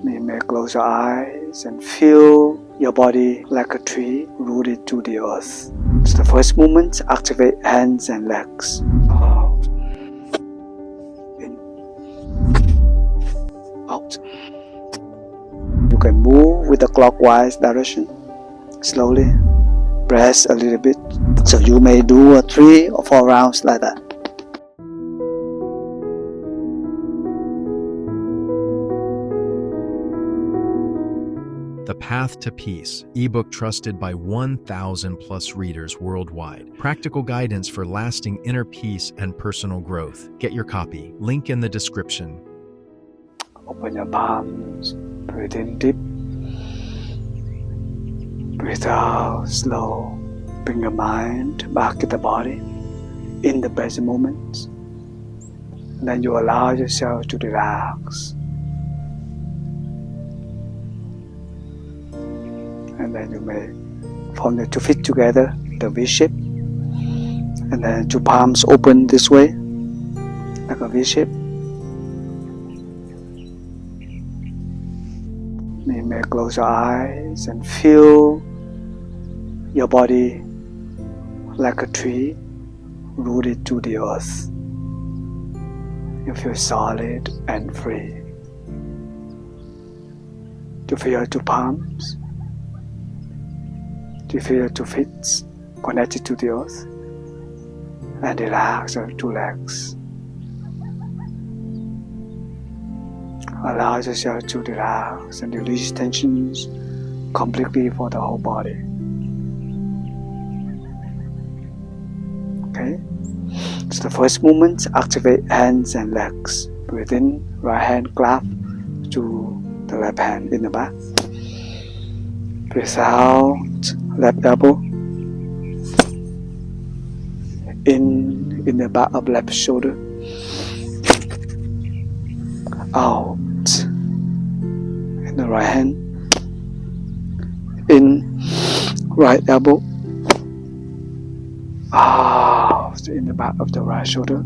You may close your eyes and feel your body like a tree rooted to the earth. So the first movement, activate hands and legs. Out. In. Out. You can move with the clockwise direction. Slowly. Press a little bit. So you may do 3 or 4 rounds like that. The Path to Peace, ebook trusted by 1,000 plus readers worldwide. Practical guidance for lasting inner peace and personal growth. Get your copy. Link in the description. Open your palms. Breathe in deep. Breathe out slow. Bring your mind back to the body in the present moment. And then you allow yourself to relax. And then you may form the 2 feet together, the V shape. And then 2 palms open this way, like a V shape. You may close your eyes and feel your body like a tree rooted to the earth. You feel solid and free. You feel your 2 palms. You feel your 2 feet connected to the earth, and relax your 2 legs. Allow yourself to relax and release tensions completely for the whole body. Okay? So the first movement, activate hands and legs. Breathe in, right hand clap to the left hand in the back. Breathe out, left elbow in the back of left shoulder. Out in the right hand. In right elbow. Out in the back of the right shoulder.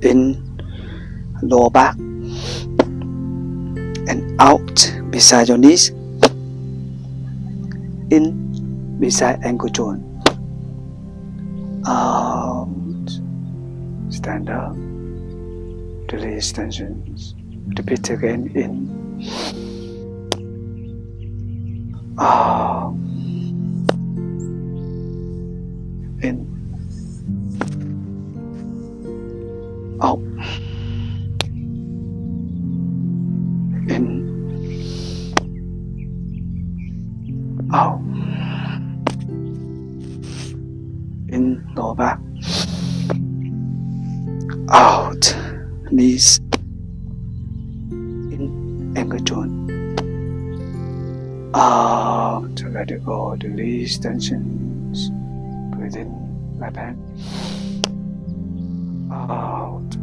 In lower back. And out beside your knees. In beside ankle joint. Out. Stand up. Release tensions. Repeat again. In. Out. In. Out. In. Out. In lower back. Out. Knees. In ankle joint. Out. Let it go. Release tensions. Breathe in. Left hand. Out.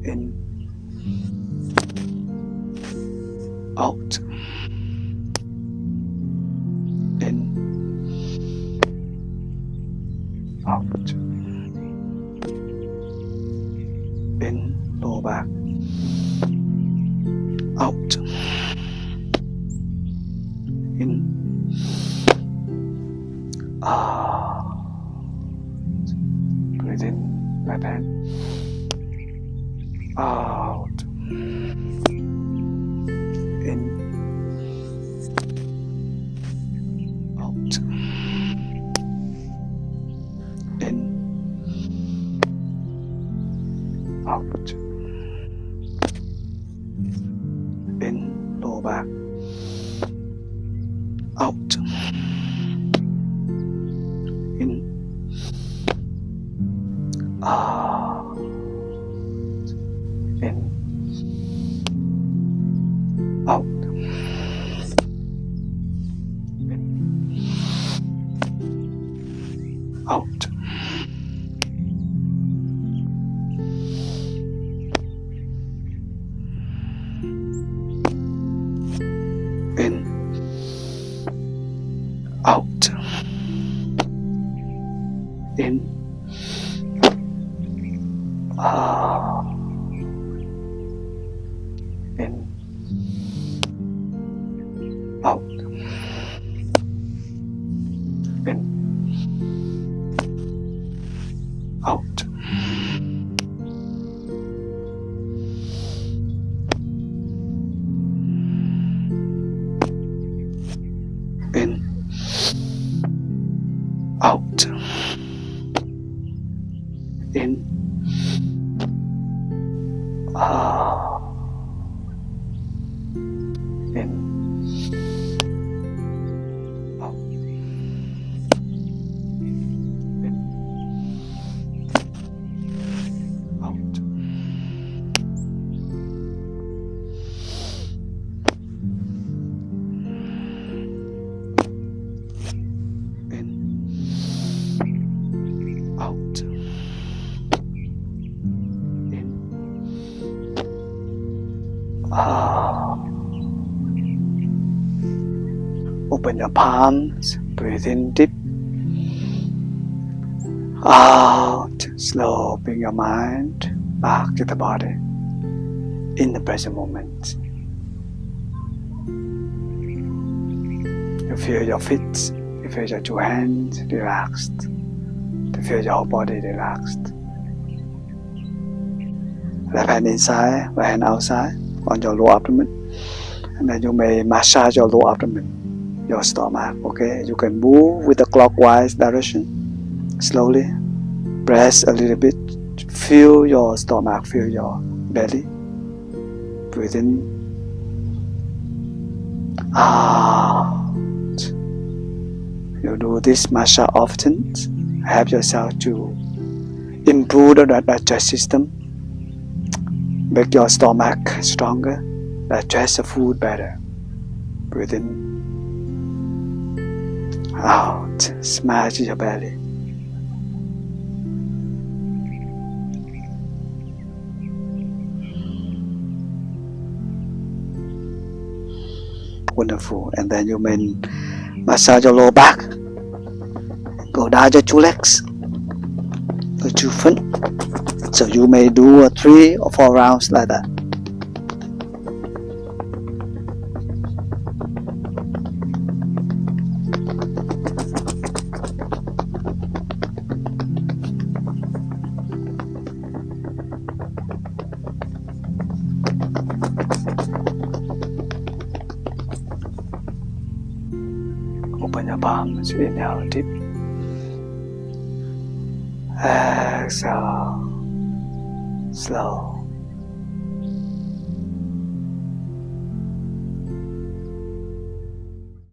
In. Out. In. Out. In lower back. Out. In. Out. Breathe in. Left hand. Out. In. Out. In. Out. In lower back. Out. In. Out. In. Out. In. Out. In. Out. In. Out. out, in, out, in, out, in, out, in, out, in, out, in, out, in, out. Open your palms, breathe in deep, out, slow, bring your mind back to the body in the present moment. You feel your feet, you feel your two hands relaxed, you feel your whole body relaxed. Left hand inside, right hand outside on your lower abdomen, and then you may massage your lower abdomen, your stomach. Okay, you can move with the clockwise direction slowly. Press a little bit, feel your stomach, feel your belly. Breathe in, out. You do this massage often. Help yourself to improve the digestive system. Make your stomach stronger. Digest the food better. Breathe in, out. Smash your belly. Wonderful. And then you may massage your lower back. Go down your two legs, your two feet. So you may do 3 or 4 rounds like that. Open your palms, inhale deep. Exhale, slow.